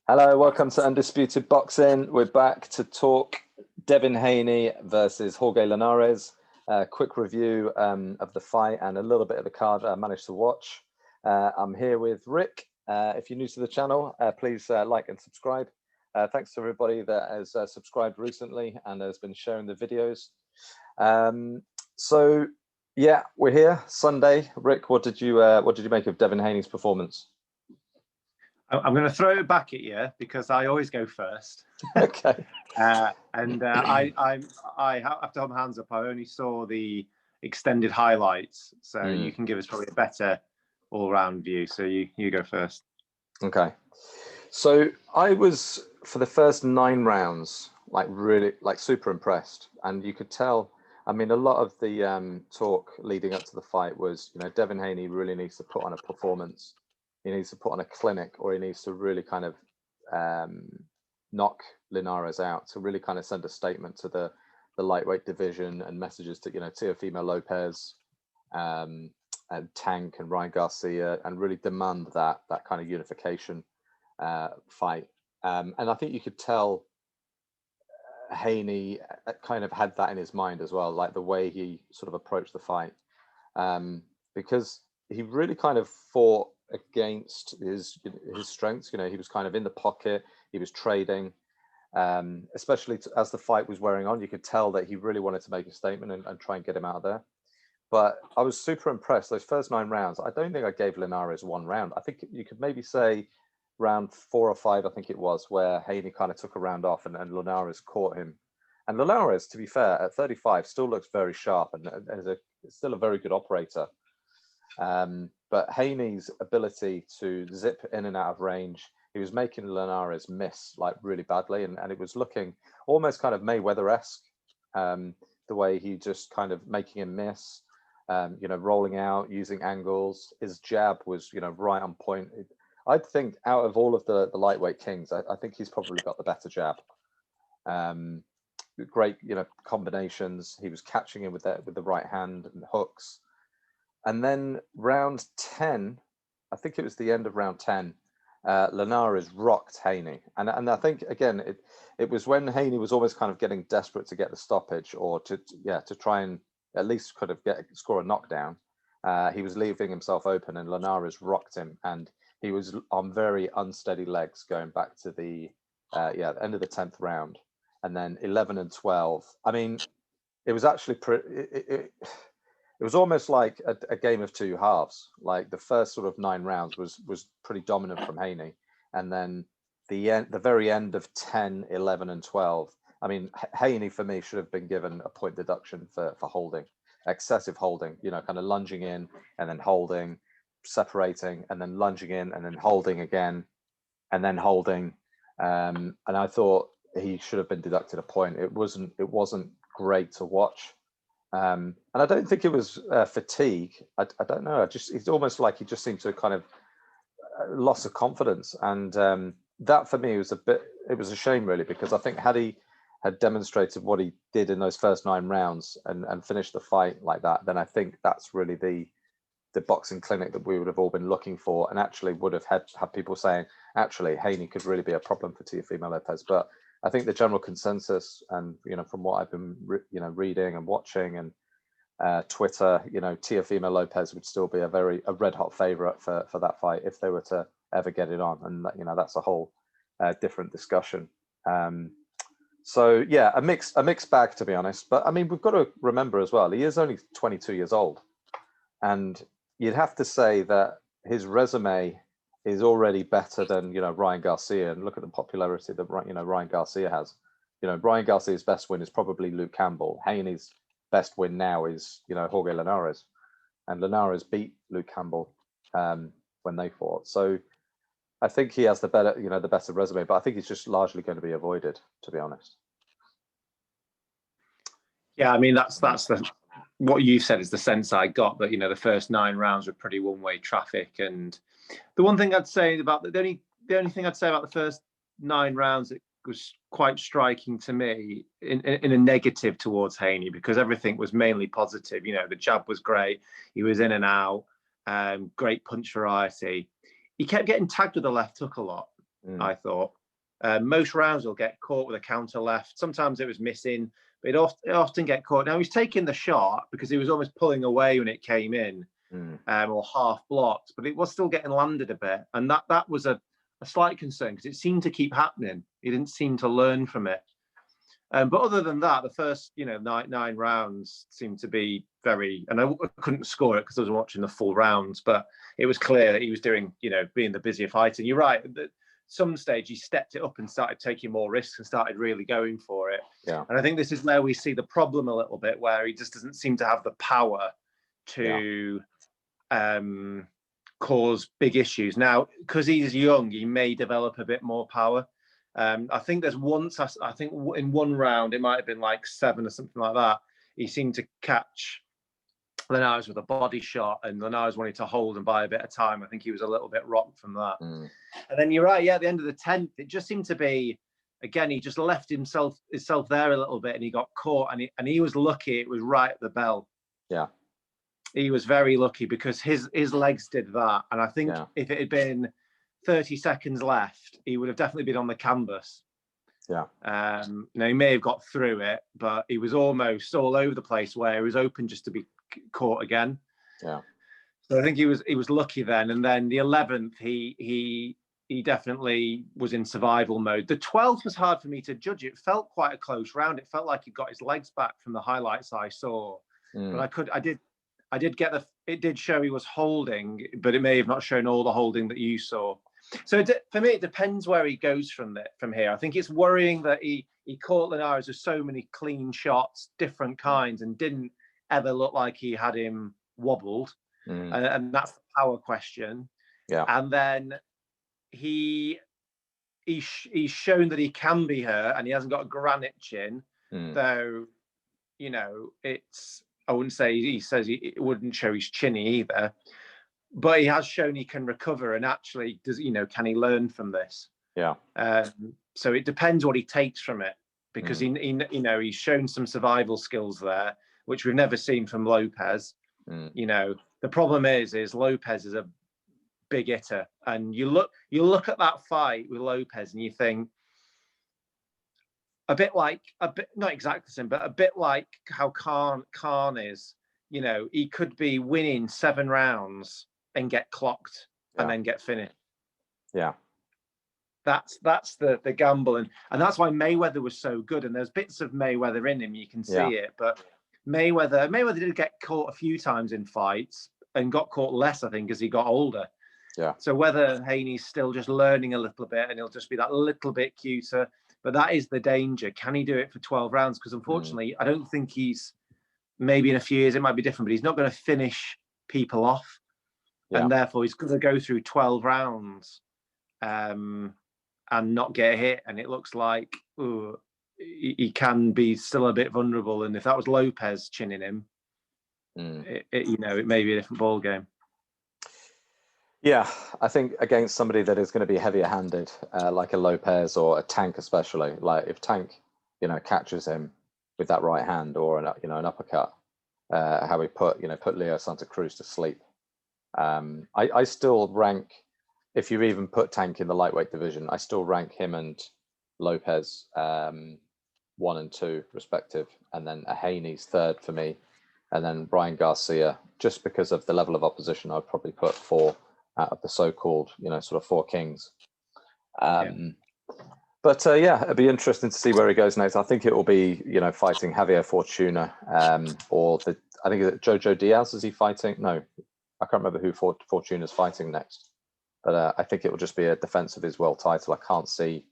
Hello, welcome to Undisputed Boxing. We're back to talk Devin Haney versus Jorge Linares. Quick review of the fight and a little bit of the card I managed to watch. I'm here with Rick. If you're new to the channel, please like and subscribe. Thanks to everybody that has subscribed recently and has been sharing the videos. So yeah, we're here Sunday. Rick, what did you make of Devin Haney's performance? I'm going to throw it back at you because I always go first. Okay. I have to hold my hands up. I only saw the extended highlights, so you can give us probably a better all-round view. So you go first. Okay. So I was, for the first 9 rounds, really super impressed, and you could tell. I mean, a lot of the talk leading up to the fight was, Devin Haney really needs to put on a performance. He needs to put on a clinic, or he needs to really kind of knock Linares out to really kind of send a statement to the lightweight division and messages to Teofimo Lopez and Tank and Ryan Garcia, and really demand that kind of unification fight. And I think you could tell Haney kind of had that in his mind as well, like the way he sort of approached the fight, because he really kind of fought against his strengths. He was kind of in the pocket, he was trading, especially as the fight was wearing on. You could tell that he really wanted to make a statement and try and get him out of there. But I was super impressed. Those first 9 rounds, I don't think I gave Linares 1 round. I think you could maybe say round 4 or 5, I think it was, where Haney kind of took a round off and Linares caught him. And Linares, to be fair, at 35 still looks very sharp and is still a very good operator. But Haney's ability to zip in and out of range, he was making Linares miss like really badly, and it was looking almost kind of Mayweather-esque, the way he just kind of making him miss, rolling out, using angles. His jab was, right on point. I think out of all of the lightweight kings, I think he's probably got the better jab. Great, combinations. He was catching him with the right hand and hooks. And then round 10, I think it was the end of round 10, Linares rocked Haney. And I think, again, it was when Haney was almost kind of getting desperate to get the stoppage, or to try and at least could have score a knockdown. He was leaving himself open, and Linares rocked him. And he was on very unsteady legs going back to the end of the 10th round. And then 11 and 12. I mean, it was actually it was almost like a game of 2 halves. Like the first sort of 9 rounds was pretty dominant from Haney, and then the very end of 10, 11, and 12. I mean, Haney for me should have been given a point deduction for holding, excessive holding. Kind of lunging in and then holding, separating and then lunging in and then holding again, and then holding. And I thought he should have been deducted a point. It wasn't great to watch. And I don't think it was fatigue. I don't know. It's almost like he just seemed to kind of loss of confidence. And that for me was it was a shame, really, because I think had he had demonstrated what he did in those first 9 rounds and finished the fight like that, then I think that's really the boxing clinic that we would have all been looking for, and actually would have had people saying, actually, Haney could really be a problem for Teofimo Lopez. But I think the general consensus, and from what I've been reading and watching and Twitter, Teofimo Lopez would still be a red hot favorite for that fight if they were to ever get it on, and that's a whole different discussion. So yeah, a mixed bag, to be honest. But I mean, we've got to remember as well, he is only 22 years old, and you'd have to say that his resume is already better than Ryan Garcia, and look at the popularity that Ryan Garcia has. Ryan Garcia's best win is probably Luke Campbell. Haney's best win now is Jorge Linares, and Linares beat Luke Campbell when they fought. So I think he has the better resume, but I think he's just largely going to be avoided, to be honest. Yeah, I mean that's what you said is the sense I got, that the first 9 rounds were pretty one-way traffic. And the one thing I'd say about the only thing I'd say about the first 9 rounds, it was quite striking to me in a negative towards Haney, because everything was mainly positive. The jab was great, he was in and out, great punch variety. He kept getting tagged with the left hook a lot, I thought. Most rounds will get caught with a counter left. Sometimes it was missing, but it often get caught. Now, he's taking the shot because he was almost pulling away when it came in, or half blocked, but it was still getting landed a bit. And that was a slight concern because it seemed to keep happening. He didn't seem to learn from it. But other than that, the first, nine rounds seemed to be very, and I couldn't score it because I was watching the full rounds, but it was clear that he was doing, being the busier fighter. And you're right, at some stage he stepped it up and started taking more risks and started really going for it. Yeah. And I think this is where we see the problem a little bit, where he just doesn't seem to have the power to cause big issues. Now, because he's young, he may develop a bit more power. I think there's once, I think in one round, it might have been like 7 or something like that, he seemed to catch Linares with a body shot, and Linares wanted to hold and buy a bit of time. I think he was a little bit rocked from that. And then you're right, at the end of the 10th, it just seemed to be, again, he just left himself there a little bit, and he got caught, and he was lucky it was right at the bell. Yeah. He was very lucky because his legs did that. And I think if it had been 30 seconds left, he would have definitely been on the canvas. Yeah. He may have got through it, but he was almost all over the place where he was open just to be caught again. Yeah. So I think he was lucky then. And then the 11th, he definitely was in survival mode. The 12th was hard for me to judge. It felt quite a close round. It felt like he got his legs back from the highlights I saw. But I did get it did show he was holding, but it may have not shown all the holding that you saw. So for me, it depends where he goes from here. I think it's worrying that he caught Linares with so many clean shots, different kinds, and didn't ever look like he had him wobbled. And that's the power question. Yeah. And then he's shown that he can be hurt, and he hasn't got a granite chin, though, I wouldn't say he says it wouldn't show his chinny either, but he has shown he can recover, and actually can he learn from this? Yeah. So it depends what he takes from it, because he's shown some survival skills there, which we've never seen from Lopez. The problem is Lopez is a big hitter, and you look at that fight with Lopez and you think, a bit not exactly the same, but a bit like how Khan is. He could be winning 7 rounds and get clocked and then get finished. Yeah. That's the gamble, and that's why Mayweather was so good. And there's bits of Mayweather in him, you can see it, but Mayweather did get caught a few times in fights and got caught less, I think, as he got older. Yeah. So whether Haney's still just learning a little bit and he'll just be that little bit cuter, but that is the danger. Can he do it for 12 rounds? Because unfortunately, I don't think maybe in a few years it might be different, but he's not going to finish people off. And therefore he's going to go through 12 rounds and not get hit. And it looks like he can be still a bit vulnerable. And if that was Lopez chinning him, it may be a different ball game. Yeah, I think against somebody that is going to be heavier handed, like a Lopez or a Tank, especially, like if Tank, catches him with that right hand or an uppercut, how we put Leo Santa Cruz to sleep. I still rank, if you even put Tank in the lightweight division, I still rank him and Lopez 1 and 2 respective, and then a Haney's 3rd for me, and then Brian Garcia, just because of the level of opposition, I'd probably put 4 out of the so-called, sort of 4 kings. But it'd be interesting to see where he goes next. I think it will be, fighting Javier Fortuna, or I think Jojo Diaz. Is he fighting? No, I can't remember who Fortuna's fighting next. But I think it will just be a defense of his world title. I can't see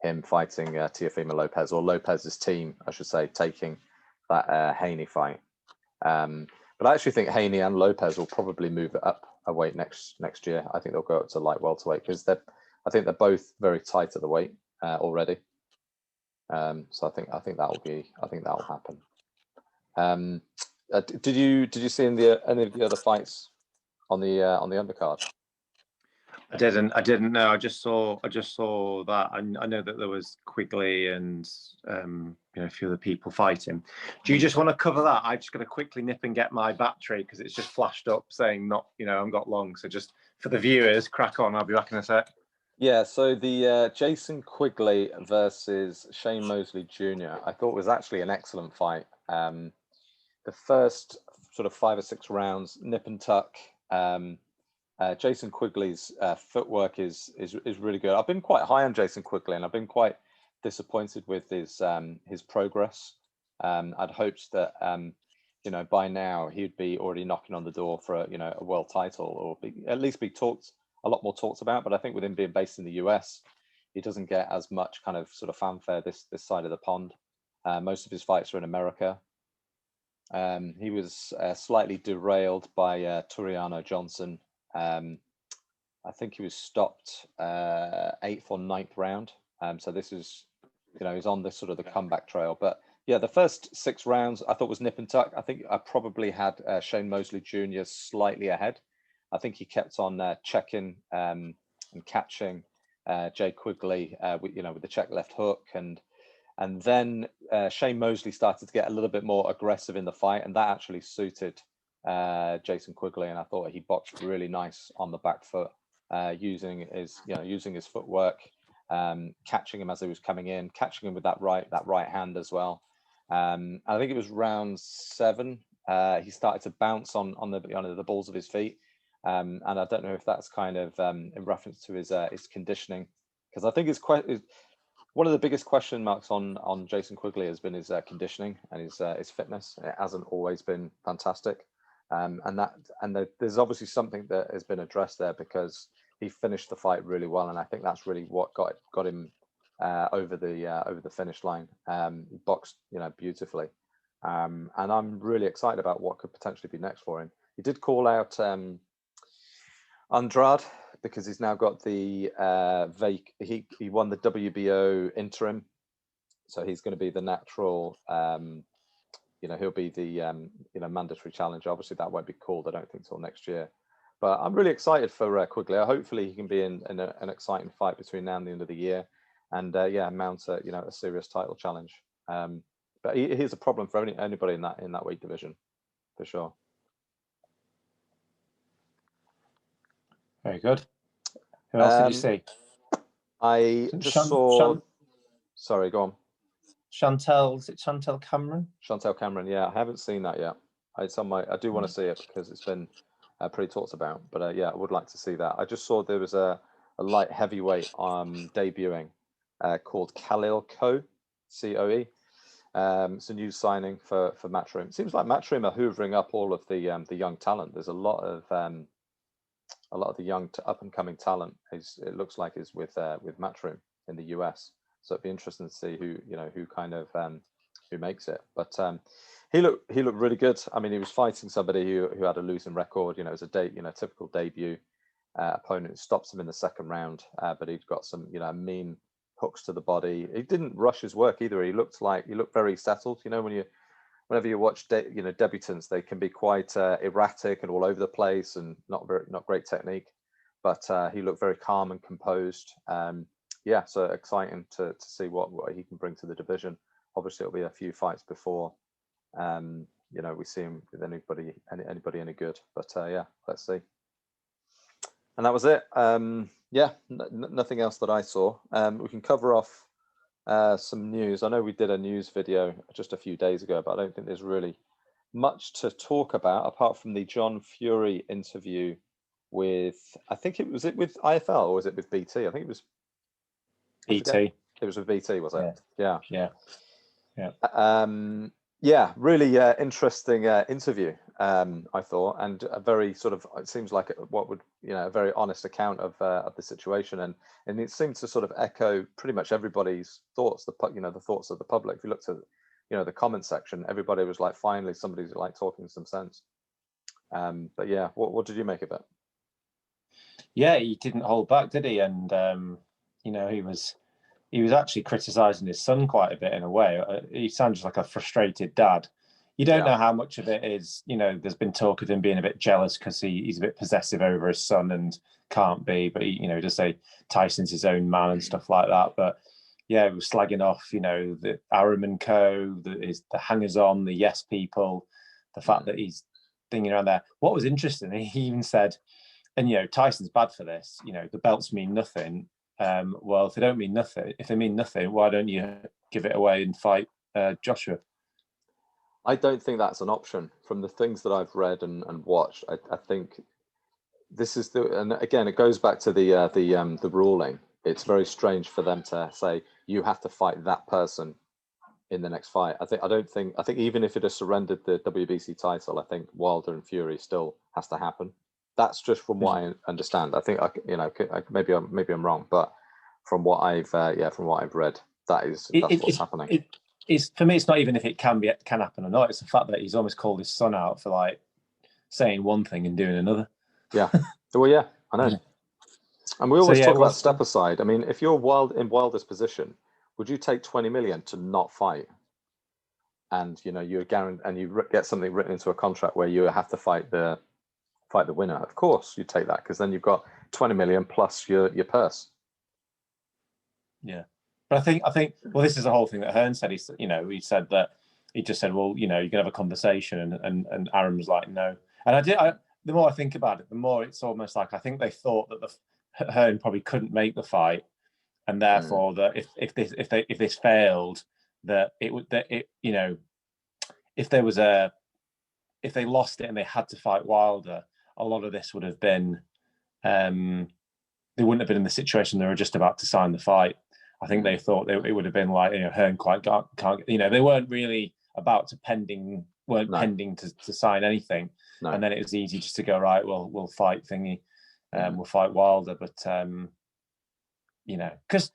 him fighting Teofimo Lopez, or Lopez's team, I should say, taking that Haney fight. But I actually think Haney and Lopez will probably move up a weight next year. I think they'll go up to light welterweight because I think they're both very tight at the weight already. So I think that'll happen. Did you see any of the other fights on the undercard? I didn't know. I just saw that. I know that there was Quigley and a few other people fighting. Do you just want to cover that? I'm just going to quickly nip and get my battery because it's just flashed up saying not, I've got long. So just for the viewers, crack on. I'll be back in a sec. Yeah, so the Jason Quigley versus Shane Mosely Jr. I thought was actually an excellent fight. The first sort of 5 or 6 rounds, nip and tuck. Jason Quigley's footwork is really good. I've been quite high on Jason Quigley, and I've been quite disappointed with his progress. I'd hoped that by now he'd be already knocking on the door for a world title, or at least be talked a lot more talked about. But I think with him being based in the US, he doesn't get as much kind of sort of fanfare this side of the pond. Most of his fights are in America. He was slightly derailed by Turiano Johnson. I think he was stopped 8th or 9th round. So this is, he's on this sort of the comeback trail. But yeah, the first 6 rounds I thought was nip and tuck. I think I probably had Shane Mosely Jr. slightly ahead. I think he kept on checking and catching Jay Quigley, with the check left hook, and then Shane Mosely started to get a little bit more aggressive in the fight, and that actually suited Jason Quigley. And I thought he boxed really nice on the back foot, using his footwork, catching him as he was coming in, catching him with that right hand as well. I think it was round 7. He started to bounce on the balls of his feet, and I don't know if that's kind of in reference to his conditioning, because I think it's one of the biggest question marks on Jason Quigley has been his conditioning and his fitness. It hasn't always been fantastic, there's obviously something that has been addressed there, because he finished the fight really well, and I think that's really what got him over the finish line. He boxed beautifully, and I'm really excited about what could potentially be next for him. He did call out Andrade, because he's now got the he won the WBO interim, so he's going to be the natural. He'll be the mandatory challenger. Obviously, that won't be called, I don't think, till next year. But I'm really excited for Quigley. Hopefully, he can be in an exciting fight between now and the end of the year, and mount a serious title challenge. But he's a problem for anybody in that weight division, for sure. Very good. Who else did you see? I just saw. Sorry, go on. Chantel, is it Chantel Cameron? Chantel Cameron, yeah, I haven't seen that yet. It's on I do want to see it, because it's been pretty talked about. But yeah, I would like to see that. I just saw there was a light heavyweight debuting called Khalil Coe, COE. It's a new signing for Matchroom. It seems like Matchroom are hoovering up all of the young talent. There's a lot of the young up and coming talent. It looks like is with Matchroom in the US. So it'd be interesting to see who makes it. But he looked really good. I mean, he was fighting somebody who had a losing record. It was a typical debut opponent who stops him in the second round. But he'd got some mean hooks to the body. He didn't rush his work either. He looked very settled. Whenever you watch debutants, they can be quite erratic and all over the place and not great technique. But he looked very calm and composed. So exciting to see what he can bring to the division. Obviously, it'll be a few fights before we see him with anybody any good. But let's see. And that was it. Nothing else that I saw. We can cover off some news. I know we did a news video just a few days ago, but I don't think there's really much to talk about apart from the John Fury interview with, I think it was with IFL, or was it with BT? I think it was BT. It was with BT, was it? Yeah. Really interesting interview, I thought, and a very sort of, it seems like a very honest account of the situation, and it seemed to sort of echo pretty much everybody's thoughts. The thoughts of the public. If you looked at the comment section, everybody was like, finally somebody's like talking some sense. But yeah, what did you make of it? Yeah, he didn't hold back, did he? And he was actually criticizing his son quite a bit in a way. He sounds like a frustrated dad. You don't know how much of it is, there's been talk of him being a bit jealous because he's a bit possessive over his son and can't be, but he just say Tyson's his own man and stuff like that. But yeah, he was slagging off, the Arum and Co, the hangers on, the yes people, the fact that he's thinking around there. What was interesting, he even said, and Tyson's bad for this, the belts mean nothing. well, if they don't mean nothing, why don't you give it away and fight Joshua? I don't think that's an option. From the things that I've read and watched, I think this is and again, it goes back to the ruling. It's very strange for them to say you have to fight that person in the next fight. I think even if it has surrendered the WBC title, I think Wilder and Fury still has to happen. That's just from what I understand. I think maybe I'm wrong, but from what I've read, that's what's happening. It's for me. It's not even if it can happen or not. It's the fact that he's almost called his son out for like saying one thing and doing another. Yeah. Well, yeah, I know. And we always talk about step aside. I mean, if you're in Wilder's position, would you take 20 million to not fight? And you're guaranteed, and you get something written into a contract where you have to fight the winner. Of course, you take that because then you've got 20 million plus your purse. Yeah. But I think. Well, this is the whole thing that Hearn said. He said that he just said, well, you can have a conversation, and Aaron was like, no. And the more I think about it, the more it's almost like I think they thought that Hearn probably couldn't make the fight, and therefore that if this failed, that if they lost it and they had to fight Wilder, a lot of this would have been they wouldn't have been in the situation they were just about to sign the fight. I think they thought it would have been like, Hearn can't, they weren't really about to pending to sign anything. No. And then it was easy just to go, right, well, we'll fight thingy, we'll fight Wilder. But, because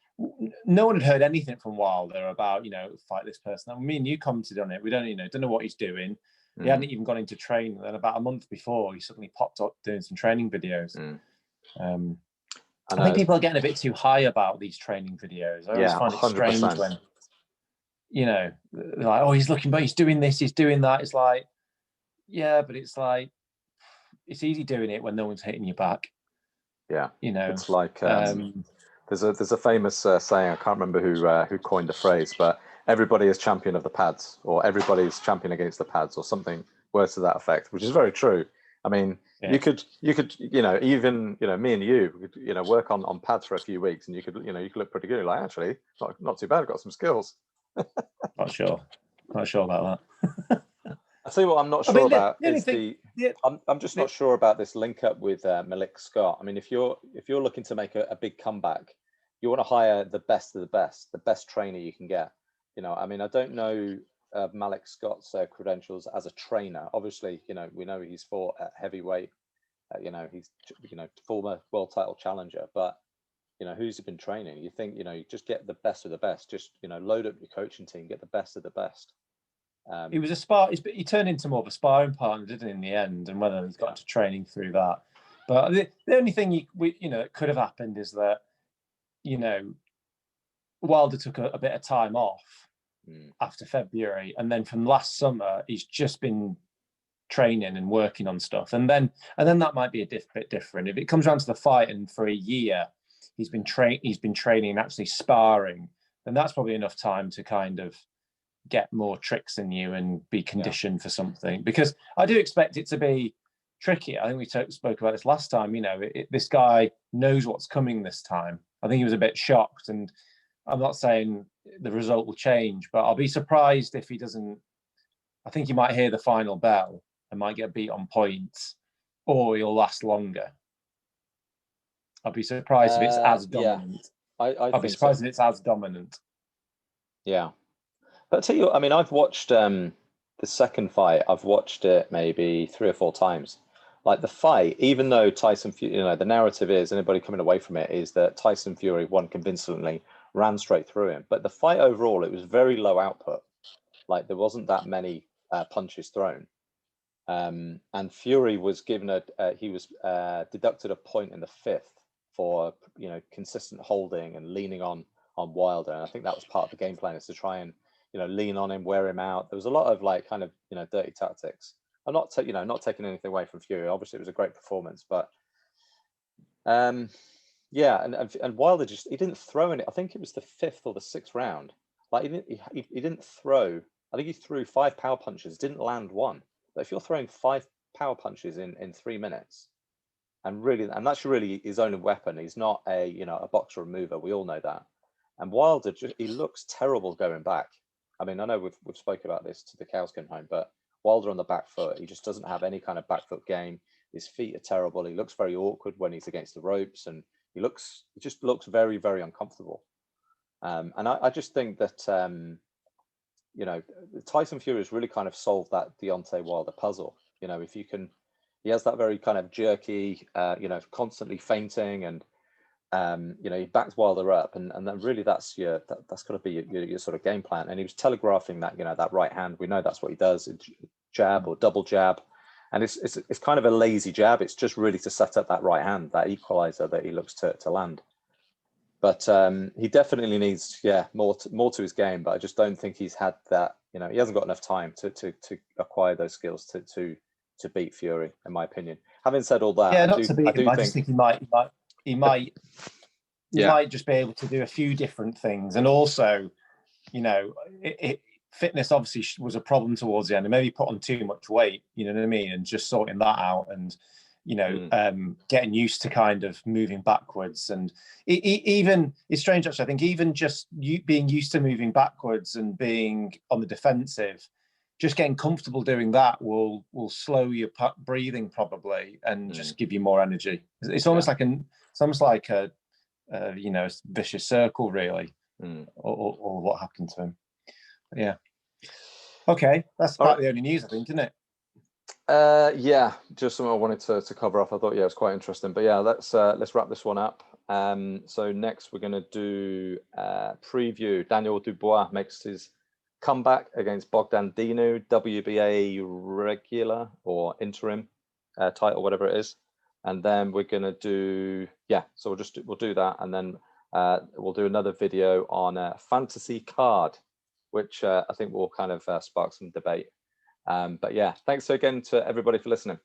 no one had heard anything from Wilder about, fight this person. I mean, me and you commented on it. We don't know what he's doing. He hadn't even gone into training. And then about a month before, he suddenly popped up doing some training videos. I think people are getting a bit too high about these training videos. I always find it 100%. Strange when, they're like, oh, he's looking, but he's doing this, he's doing that. It's like, yeah, but it's like, it's easy doing it when no one's hitting you back. Yeah, it's like there's a famous saying. I can't remember who coined the phrase, but everybody is champion of the pads, or everybody's champion against the pads, or something words to that effect, which is very true. I mean, you could even me and you could, work on pads for a few weeks, and you could look pretty good. Like, actually, not too bad. I've got some skills. Not sure about that. I tell you what, I'm not sure about I'm just not sure about this link up with Malik Scott. I mean, if you're looking to make a big comeback, you want to hire the best of the best trainer you can get. I mean, I don't know Malik Scott's credentials as a trainer. Obviously, we know he's fought at heavyweight. He's former world title challenger, but who's he been training? You think you just get the best of the best. Just load up your coaching team, get the best of the best. He was he turned into more of a sparring partner, didn't he, in the end? And whether he's got into training through that. But the only thing that could have happened is that Wilder took a bit of time off after February, and then from last summer he's just been training and working on stuff, and then that might be a bit different. If it comes around to the fight and for a year he's been training and actually sparring, then that's probably enough time to kind of get more tricks in you and be conditioned for something. Because I do expect it to be tricky. I think we spoke about this last time. This guy knows what's coming this time. I think he was a bit shocked, and I'm not saying the result will change, but I'll be surprised if he doesn't. I think he might hear the final bell and might get beat on points, or he'll last longer. I'll be surprised if it's as dominant. I'll be surprised if it's as dominant. Yeah. But I tell you, I mean, I've watched the second fight. I've watched it maybe 3 or 4 times. Like the fight, even though Tyson Fury, the narrative is, anybody coming away from it is that Tyson Fury won convincingly, ran straight through him. But the fight overall, it was very low output. Like there wasn't that many punches thrown. And Fury was given deducted a point in the 5th for consistent holding and leaning on Wilder. And I think that was part of the game plan, is to try and lean on him, wear him out. There was a lot of like kind of dirty tactics. I'm not not taking anything away from Fury. Obviously, it was a great performance, but and Wilder he didn't throw any. I think it was the 5th or the 6th round. Like he didn't throw. I think he threw 5 power punches, didn't land one. But if you're throwing 5 power punches in 3 minutes, and that's really his only weapon. He's not a boxer or mover. We all know that. And Wilder, he looks terrible going back. I mean, I know we've spoken about this to the cows come home, but Wilder on the back foot, he just doesn't have any kind of back foot game. His feet are terrible. He looks very awkward when he's against the ropes, and he just looks very, very uncomfortable. And I just think that Tyson Fury has really kind of solved that Deontay Wilder puzzle. If you can, he has that very kind of jerky, constantly feinting, and he backs Wilder up, and then really that's got to be your sort of game plan. And he was telegraphing that that right hand. We know that's what he does, jab or double jab, and it's kind of a lazy jab. It's just really to set up that right hand, that equalizer that he looks to land. But he definitely needs more to his game. But I just don't think he's had that. He hasn't got enough time to acquire those skills to beat Fury, in my opinion. Having said all that, I just think he might just be able to do a few different things, and also, fitness obviously was a problem towards the end, and maybe put on too much weight. You know what I mean? And just sorting that out, and getting used to kind of moving backwards, and even it's strange actually. I think even just being used to moving backwards and being on the defensive, just getting comfortable doing that will slow your breathing probably, and just give you more energy. It's almost like a vicious circle, really, or what happened to him. But yeah. Okay, that's about the only news, I think, isn't it? Just something I wanted to cover off. I thought it was quite interesting, but let's wrap this one up. So next we're going to do preview. Daniel Dubois makes his comeback against Bogdan Dinu, WBA regular or interim title, whatever it is. And then we're going to do so we'll do that, and then we'll do another video on a fantasy card, which I think will kind of spark some debate. But thanks again to everybody for listening.